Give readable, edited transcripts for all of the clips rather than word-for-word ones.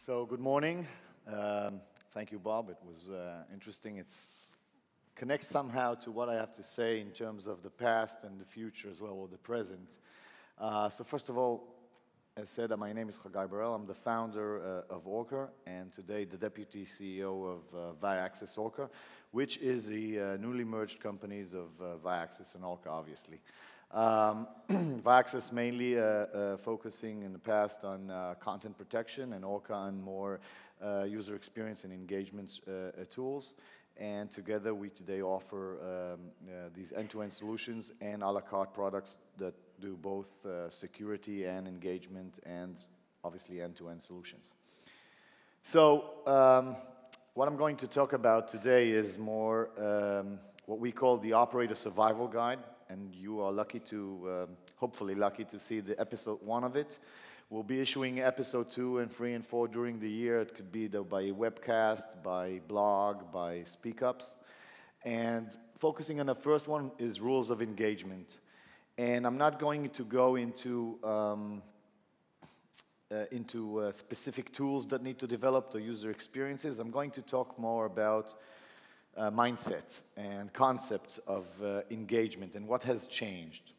So good morning. Thank you, Bob. It was interesting. It connects somehow to what I have to say in terms of the past and the future as well, or the present. So first of all, as said, my name is Haggai Barel. I'm the founder of Orca, and today the deputy CEO of Viaccess-Orca, which is the newly merged companies of Viaccess and Orca, obviously. Viaccess mainly focusing in the past on content protection, and Orca on more user experience and engagement tools. And together we today offer these end-to-end solutions and a la carte products that do both security and engagement and obviously end-to-end solutions. So what I'm going to talk about today is more what we call the operator survival guide, and you are lucky to, hopefully lucky to see the episode 1 of it. We'll be issuing episode 2 and 3 and 4 during the year. It could be by webcast, by blog, by speak-ups. And focusing on the first one is rules of engagement. And I'm not going to go into specific tools that need to develop the user experiences. I'm going to talk more about mindset and concepts of engagement and what has changed.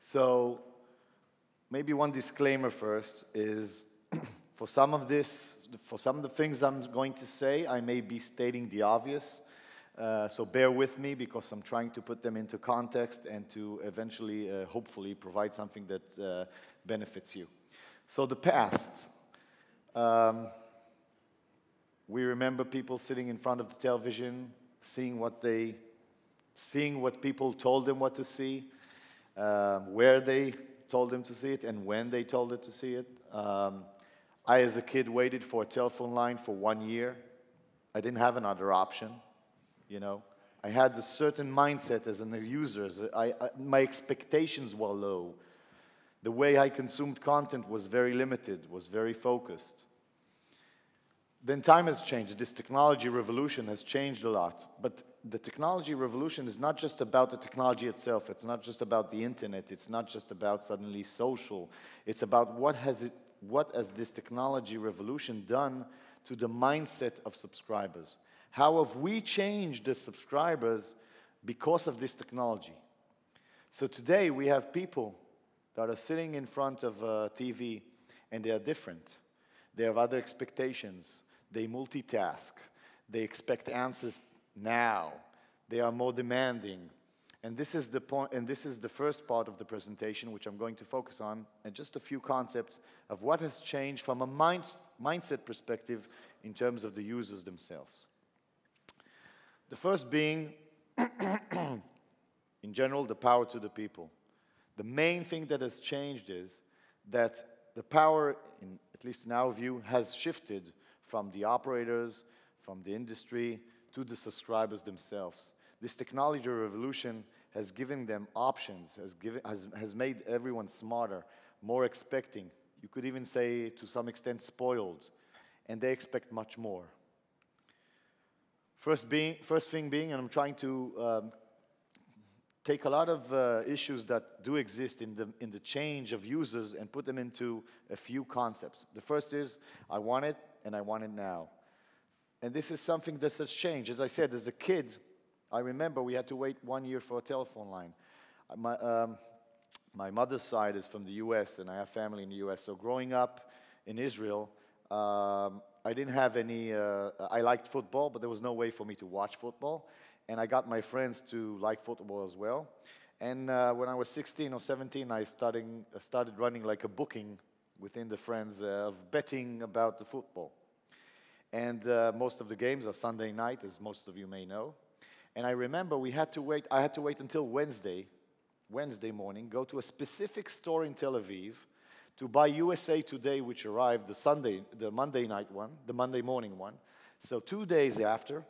So maybe one disclaimer first is for some of the things I'm going to say, I may be stating the obvious. So bear with me because I'm trying to put them into context and to eventually, hopefully, provide something that benefits you. So the past. We remember people sitting in front of the television, seeing what people told them what to see, where they told them to see it, and when they told it to see it. I, as a kid, waited for a telephone line for 1 year. I didn't have another option, you know. I had a certain mindset as a user. My expectations were low. The way I consumed content was very limited, was very focused. Then time has changed. This technology revolution has changed a lot. But the technology revolution is not just about the technology itself. It's not just about the internet. It's not just about suddenly social. It's about what has this technology revolution done to the mindset of subscribers. How have we changed the subscribers because of this technology? So today we have people that are sitting in front of a TV and they are different. They have other expectations. They multitask. They expect answers now. They are more demanding. And this is the point, and this is the first part of the presentation, which I'm going to focus on, and just a few concepts of what has changed from a mindset perspective in terms of the users themselves. The first being, in general, the power to the people. The main thing that has changed is that the power, at least in our view, has shifted from the operators, from the industry, to the subscribers themselves. This technology revolution has given them options, has made everyone smarter, more expecting. You could even say, to some extent, spoiled. And they expect much more. First thing being, and I'm trying to take a lot of issues that do exist in the change of users and put them into a few concepts. The first is, I want it, and I want it now. And this is something that has changed. As I said, as a kid, I remember we had to wait 1 year for a telephone line. My mother's side is from the US, and I have family in the US. So growing up in Israel, I didn't have any, I liked football, but there was no way for me to watch football. And I got my friends to like football as well. And when I was 16 or 17, I started running like a booking within the friends of betting about the football. And most of the games are Sunday night, as most of you may know. And I remember I had to wait until Wednesday morning, go to a specific store in Tel Aviv to buy USA Today, which arrived the Monday night one, the Monday morning one. So 2 days after,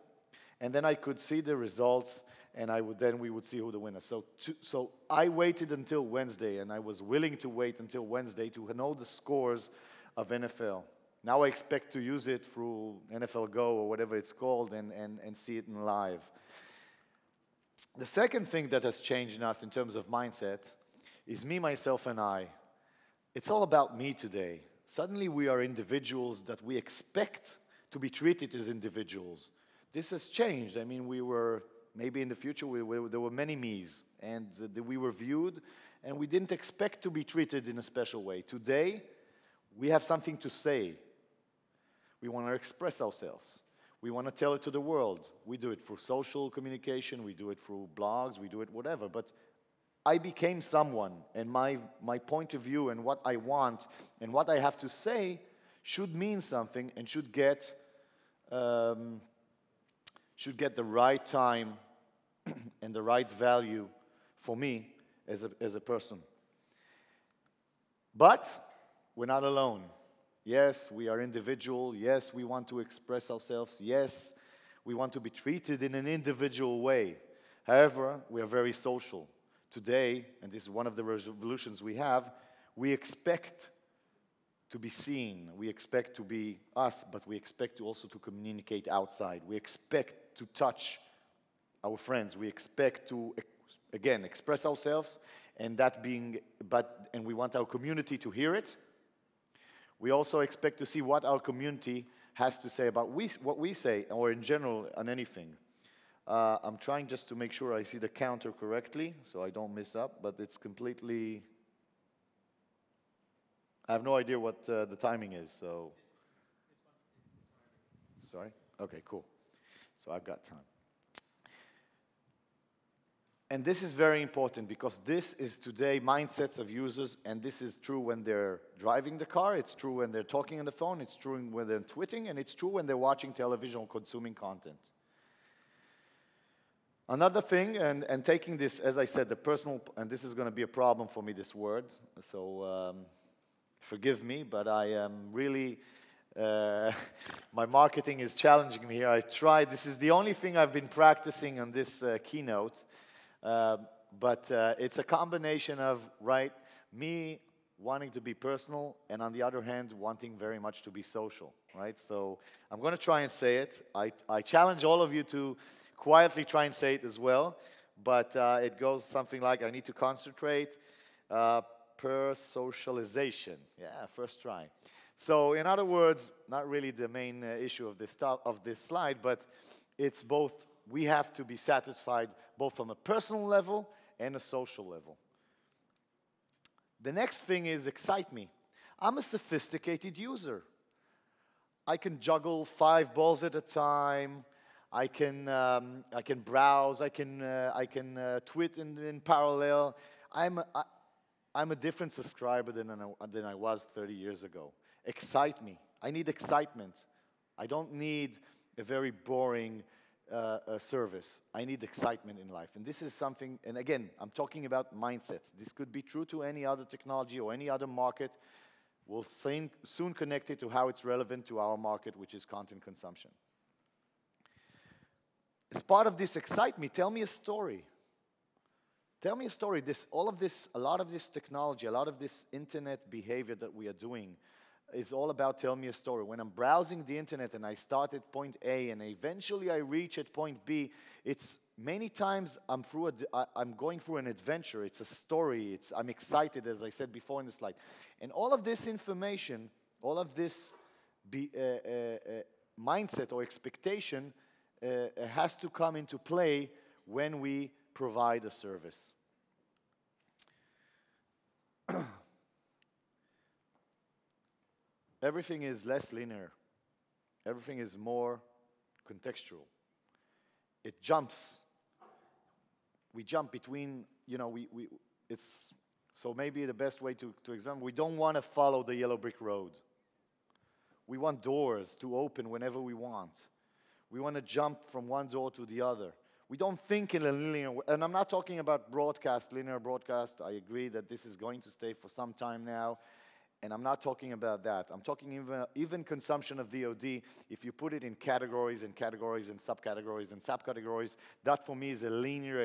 and then I could see the results, and we would see who the winner. So I waited until Wednesday, and I was willing to wait until Wednesday to know the scores of NFL. Now I expect to use it through NFL Go or whatever it's called and see it in live. The second thing that has changed in us in terms of mindset is me, myself, and I. It's all about me today. Suddenly we are individuals that we expect to be treated as individuals. This has changed. I mean, maybe in the future, there were many me's, and we were viewed, and we didn't expect to be treated in a special way. Today, we have something to say. We want to express ourselves. We want to tell it to the world. We do it through social communication, we do it through blogs, we do it whatever. But I became someone, and my point of view and what I want and what I have to say should mean something and should get the right time and the right value for me as a person. But we're not alone. Yes, we are individual. Yes, we want to express ourselves. Yes, we want to be treated in an individual way. However, we are very social. Today, and this is one of the revolutions we have, we expect to be seen. We expect to be us, but we expect to also to communicate outside. We expect to touch our friends. We expect to, again, express ourselves, and and we want our community to hear it. We also expect to see what our community has to say about what we say, or in general, on anything. I'm trying just to make sure I see the counter correctly, so I don't mess up, but it's completely... I have no idea what the timing is, so... Sorry? Okay, cool. So I've got time. And this is very important because this is today mindsets of users, and this is true when they're driving the car, it's true when they're talking on the phone, it's true when they're tweeting, and it's true when they're watching television or consuming content. Another thing, and taking this, as I said, the personal, and this is going to be a problem for me, this word, so forgive me, but I am really, my marketing is challenging me here. I tried, this is the only thing I've been practicing on this keynote, but it's a combination of, me wanting to be personal, and on the other hand, wanting very much to be social, right? So I'm going to try and say it. I challenge all of you to quietly try and say it as well, but it goes something like, I need to concentrate, Persocialization. Yeah, first try. So in other words, not really the main issue of this slide, but it's both, we have to be satisfied both from a personal level and a social level. The next thing is excite me. I'm a sophisticated user. I can juggle 5 balls at a time. I can browse. I can tweet in parallel. I'm a different subscriber than I was 30 years ago. Excite me. I need excitement. I don't need a very boring service. I need excitement in life. And this is something, and again, I'm talking about mindsets. This could be true to any other technology or any other market. We'll soon connect it to how it's relevant to our market, which is content consumption. As part of this excite me, tell me a story. Tell me a story. A lot of this technology, a lot of this internet behavior that we are doing is all about tell me a story. When I'm browsing the internet and I start at point A and eventually I reach at point B, it's many times I'm going through an adventure. It's a story. I'm excited, as I said before in the slide. And all of this information, all of this mindset or expectation has to come into play when we provide a service. Everything is less linear. Everything is more contextual. It jumps. We jump between, so maybe the best way to examine, we don't want to follow the yellow brick road. We want doors to open whenever we want. We want to jump from one door to the other. We don't think in a linear way. And I'm not talking about linear broadcast. I agree that this is going to stay for some time now. And I'm not talking about that. I'm talking even consumption of VOD. If you put it in categories and categories and subcategories, that for me is a linear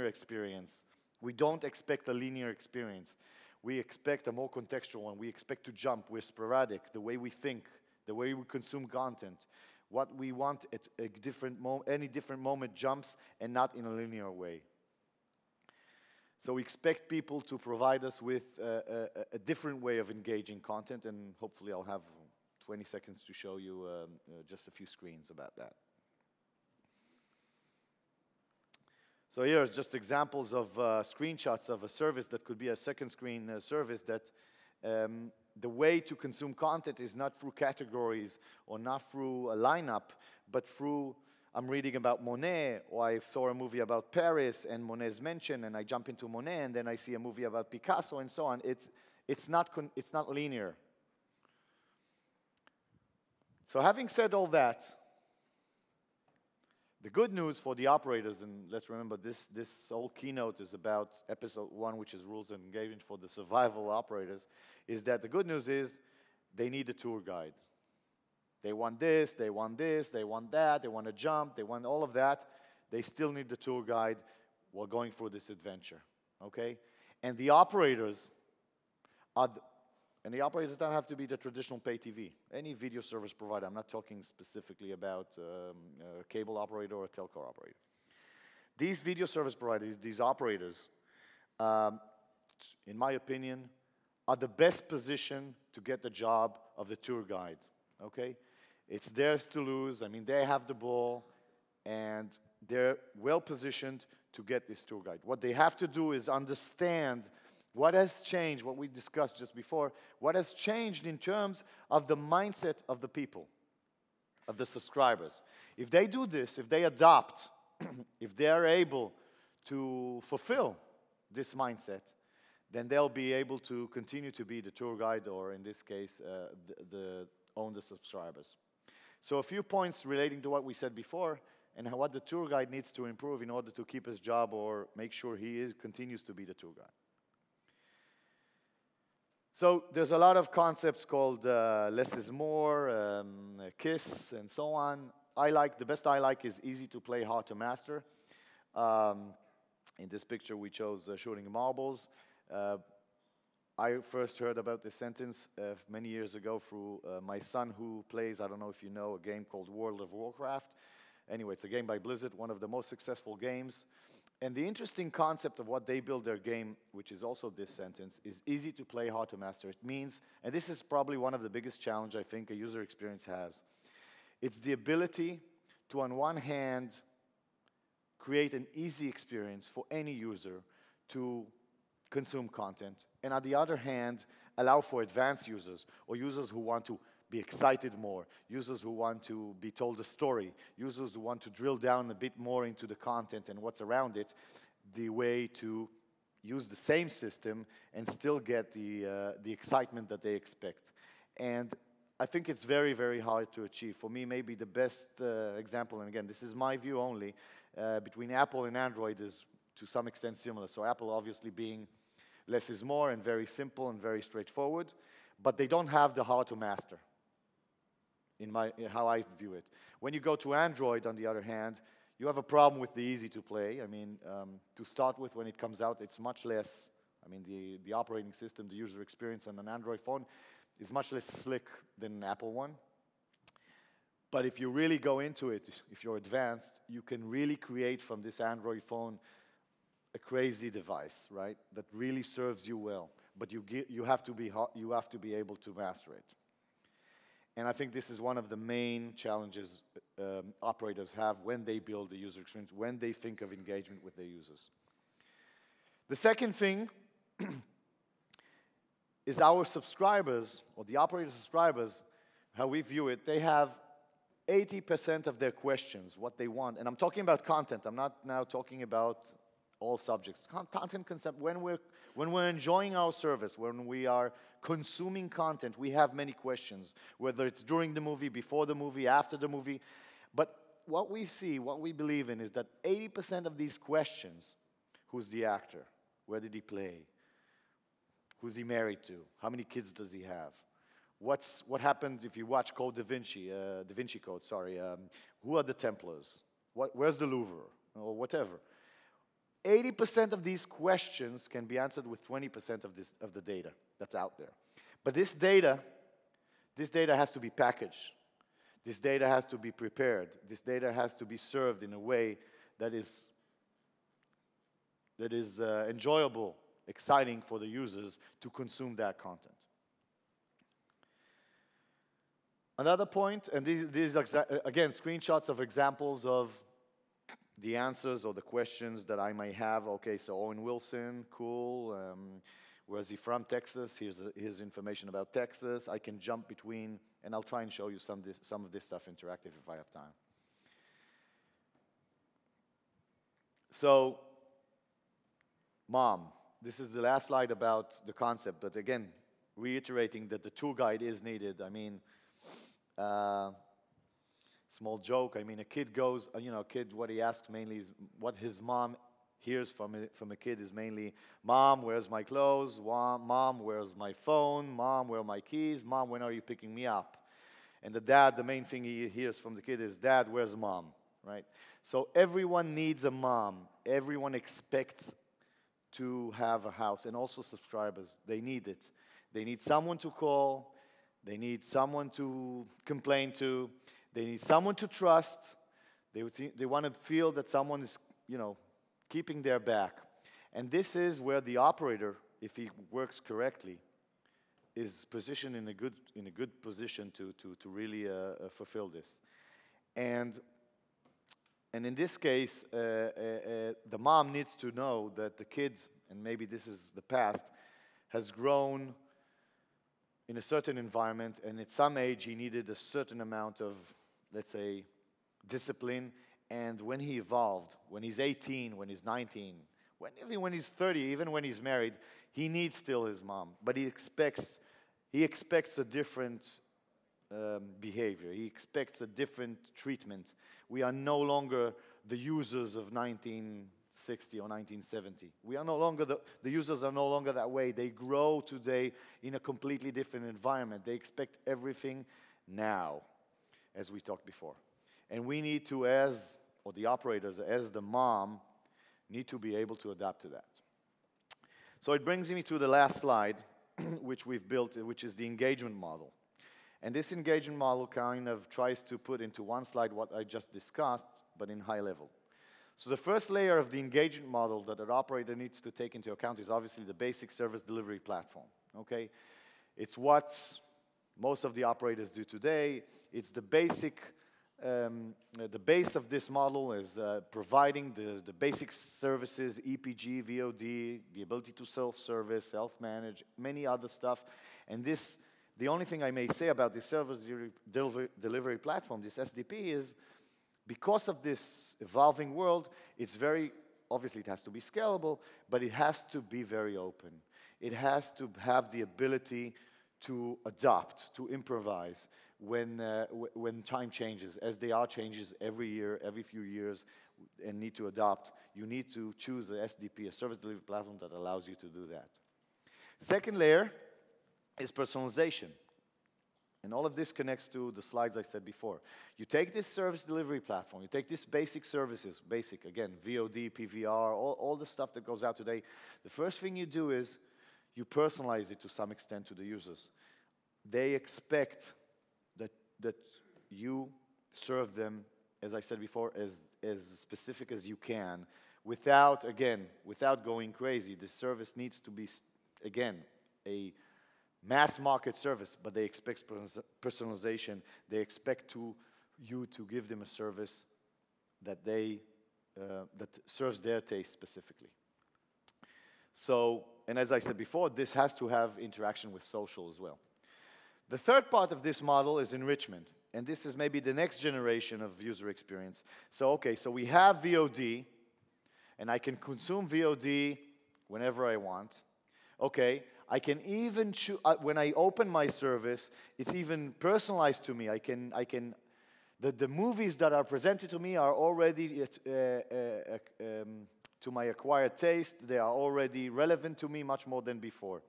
experience. We don't expect a linear experience. We expect a more contextual one. We expect to jump. We're sporadic. The way we think, the way we consume content. What we want at any different moment jumps and not in a linear way. So we expect people to provide us with a different way of engaging content, and hopefully I'll have 20 seconds to show you just a few screens about that. So here are just examples of screenshots of a service that could be a second screen service that the way to consume content is not through categories or not through a lineup, but through, I'm reading about Monet, or I saw a movie about Paris and Monet's mentioned, and I jump into Monet, and then I see a movie about Picasso and so on. It's not linear. So having said all that, the good news for the operators, and let's remember this whole keynote is about episode 1, which is rules and engagement for the survival operators, is that the good news is they need a tour guide. They want this, they want this, they want that, they want to jump, they want all of that. They still need the tour guide while going through this adventure, okay? And the operators and the operators don't have to be the traditional pay TV. Any video service provider, I'm not talking specifically about a cable operator or a telco operator. These video service providers, these operators, in my opinion, are the best position to get the job of the tour guide, okay? It's theirs to lose. I mean, they have the ball, and they're well positioned to get this tour guide. What they have to do is understand what has changed, what we discussed just before, what has changed in terms of the mindset of the people, of the subscribers. If they do this, if they adopt, if they are able to fulfill this mindset, then they'll be able to continue to be the tour guide, or in this case, own the subscribers. So a few points relating to what we said before, and what the tour guide needs to improve in order to keep his job or make sure he continues to be the tour guide. So there's a lot of concepts called less is more, KISS, and so on. The best I like is easy to play, hard to master. In this picture, we chose shooting marbles. I first heard about this sentence many years ago through my son, who plays, I don't know if you know, a game called World of Warcraft. Anyway, it's a game by Blizzard, one of the most successful games. And the interesting concept of what they build their game, which is also this sentence, is easy to play, hard to master. It means, and this is probably one of the biggest challenges I think a user experience has, it's the ability to, on one hand, create an easy experience for any user to consume content, and on the other hand, allow for advanced users, or users who want to be excited more, users who want to be told a story, users who want to drill down a bit more into the content and what's around it, the way to use the same system and still get the excitement that they expect. And I think it's very, very hard to achieve. For me, maybe the best example, and again, this is my view only, between Apple and Android is to some extent similar. So Apple obviously being less is more and very simple and very straightforward, but they don't have the hard to master, in how I view it. When you go to Android, on the other hand, you have a problem with the easy to play. I mean, to start with, when it comes out, it's much less, I mean, the operating system, the user experience on an Android phone is much less slick than an Apple one. But if you really go into it, if you're advanced, you can really create from this Android phone a crazy device, right, that really serves you well. But you have to be able to master it. And I think this is one of the main challenges operators have when they build the user experience, when they think of engagement with their users. The second thing is our subscribers, or the operator subscribers, how we view it, they have 80% of their questions, what they want. And I'm talking about content. I'm not now talking about all subjects. Content concept, when we're enjoying our service, when we are consuming content, we have many questions, whether it's during the movie, before the movie, after the movie. But what we see, what we believe in, is that 80% of these questions, who's the actor? Where did he play? Who's he married to? How many kids does he have? What happened if you watch Code Da Vinci, Da Vinci Code, sorry. Who are the Templars? Where's the Louvre? Or whatever. 80% of these questions can be answered with 20% of the data that's out there. But this data has to be packaged. This data has to be prepared. This data has to be served in a way that is that is enjoyable, exciting for the users to consume that content. Another point, and these are, again, screenshots of examples of the answers or the questions that I may have. Okay, so Owen Wilson, cool. Where's he from? Texas. Here's information about Texas. I can jump between, and I'll try and show you some of this stuff interactive if I have time. So, mom. This is the last slide about the concept, but again, reiterating that the tour guide is needed. I mean, small joke. I mean, a kid goes, a kid, what he asks mainly is, what his mom hears from a kid is mainly, Mom, where's my clothes? Mom, where's my phone? Mom, where are my keys? Mom, when are you picking me up? And the dad, the main thing he hears from the kid is, Dad, where's mom? Right? So everyone needs a mom. Everyone expects to have a house, and also subscribers. They need it. They need someone to call. They need someone to complain to. They need someone to trust. They want to feel that someone is, keeping their back. And this is where the operator, if he works correctly, is positioned in a good position to really fulfill this. And in this case, the mom needs to know that the kid, and maybe this is the past, has grown in a certain environment, and at some age he needed a certain amount of, let's say, discipline. And when he evolved, when he's 18, when he's 19, even when he's 30, even when he's married, he needs still his mom. But he expects a different behavior. He expects a different treatment. We are no longer the users of 1960 or 1970. We are no longer the users are no longer that way. They grow today in a completely different environment. They expect everything now, as we talked before. And we need to, or the operators, as the mom, need to be able to adapt to that. So it brings me to the last slide, which we've built, which is the engagement model. And this engagement model kind of tries to put into one slide what I just discussed, but in high level. So the first layer of the engagement model that an operator needs to take into account is obviously the basic service delivery platform, okay? It's what most of the operators do today. It's the basic, the base of this model is providing the basic services, EPG, VOD, the ability to self-service, self-manage, many other stuff. And this, the only thing I may say about this service delivery platform, this SDP, is because of this evolving world, it's very, obviously it has to be scalable, but it has to be very open. It has to have the ability to adapt, to improvise when time changes, as there are changes every year, every few years, and need to adapt. You need to choose a SDP, a service delivery platform that allows you to do that. Second layer is personalization. And all of this connects to the slides I said before. You take this service delivery platform, you take this basic services, again, VOD, PVR, all the stuff that goes out today. The first thing you do is you personalize it to some extent to the users. They expect that you serve them, as I said before, as specific as you can, without going crazy. The service needs to be, again, a mass market service, but they expect personalization. They expect you to give them a service that that serves their taste specifically. So, and as I said before, this has to have interaction with social as well. The third part of this model is enrichment, and this is maybe the next generation of user experience. So, okay, so we have VOD, and I can consume VOD whenever I want. Okay, I can even choose, when I open my service, it's even personalized to me. The movies that are presented to me are already to my acquired taste. They are already relevant to me much more than before.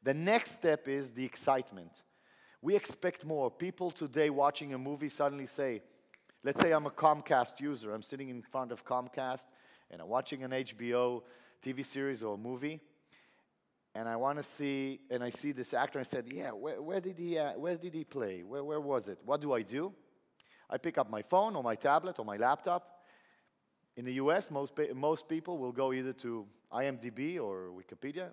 The next step is the excitement. We expect more. People today watching a movie suddenly say, let's say I'm a Comcast user. I'm sitting in front of Comcast, and I'm watching an HBO TV series or a movie. And I want to see, and I see this actor, and I said, yeah, where did he play? Where was it? What do? I pick up my phone or my tablet or my laptop, In the US, most people will go either to IMDb or Wikipedia.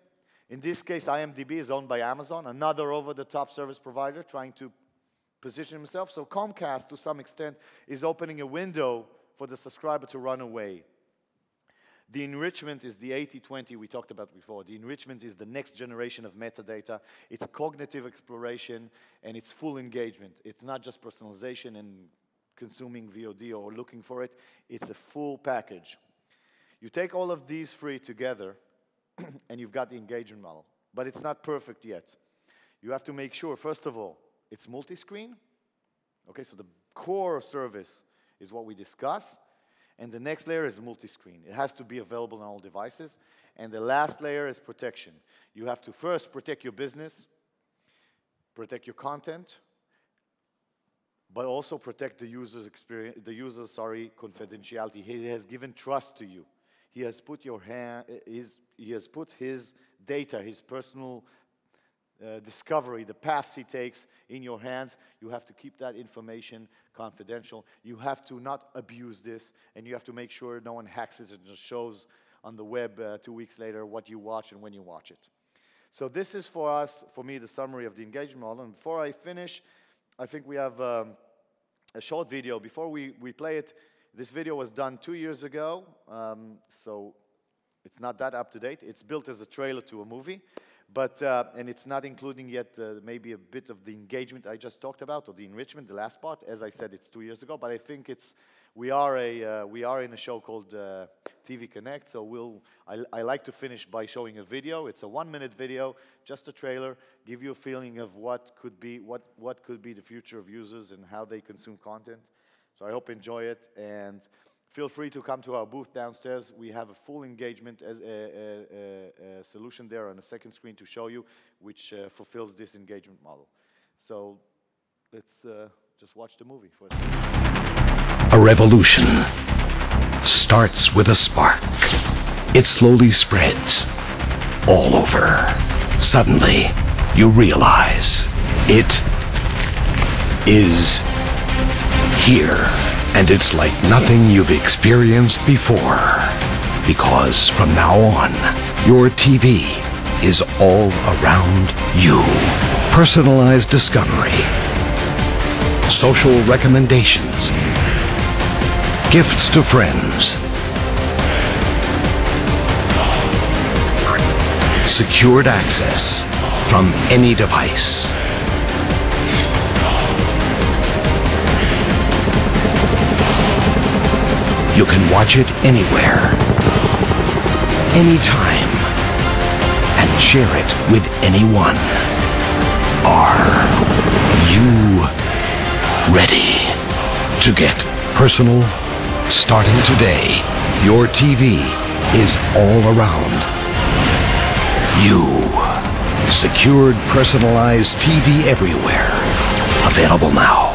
In this case, IMDb is owned by Amazon, another over-the-top service provider trying to position himself. So Comcast, to some extent, is opening a window for the subscriber to run away. The enrichment is the 80-20 we talked about before. The enrichment is the next generation of metadata. It's cognitive exploration, and it's full engagement. It's not just personalization and consuming VOD or looking for it. It's a full package. You take all of these three together, and you've got the engagement model. But it's not perfect yet. You have to make sure, first of all, it's multi-screen. Okay, so the core service is what we discuss. And the next layer is multi-screen. It has to be available on all devices. And the last layer is protection. You have to first protect your business, protect your content, but also protect the user's experience, confidentiality. He has given trust to you. He has put he has put his data, his personal discovery, the paths he takes in your hands. You have to keep that information confidential. You have to not abuse this, and you have to make sure no one hacks it and just shows on the web 2 weeks later what you watch and when you watch it. So this is for me, the summary of the engagement model. And before I finish, I think we have a short video. Before we play it, this video was done 2 years ago, so it's not that up to date. It's built as a trailer to a movie. But, and it's not including yet maybe a bit of the engagement I just talked about, or the enrichment, the last part. As I said, it's 2 years ago, but I think we are in a show called TV Connect, so I like to finish by showing a video. It's a 1-minute video, just a trailer, give you a feeling of what could be the future of users and how they consume content. So I hope you enjoy it, and feel free to come to our booth downstairs. We have a full engagement solution there on the second screen to show you, which fulfills this engagement model. So let's just watch the movie for a second. A revolution starts with a spark. It slowly spreads all over. Suddenly, you realize it is here. And it's like nothing you've experienced before. Because from now on, your TV is all around you. Personalized discovery, social recommendations, gifts to friends, secured access from any device. You can watch it anywhere, anytime, and share it with anyone. Are you ready to get personal? Starting today, your TV is all around you. Secured, personalized TV everywhere. Available now.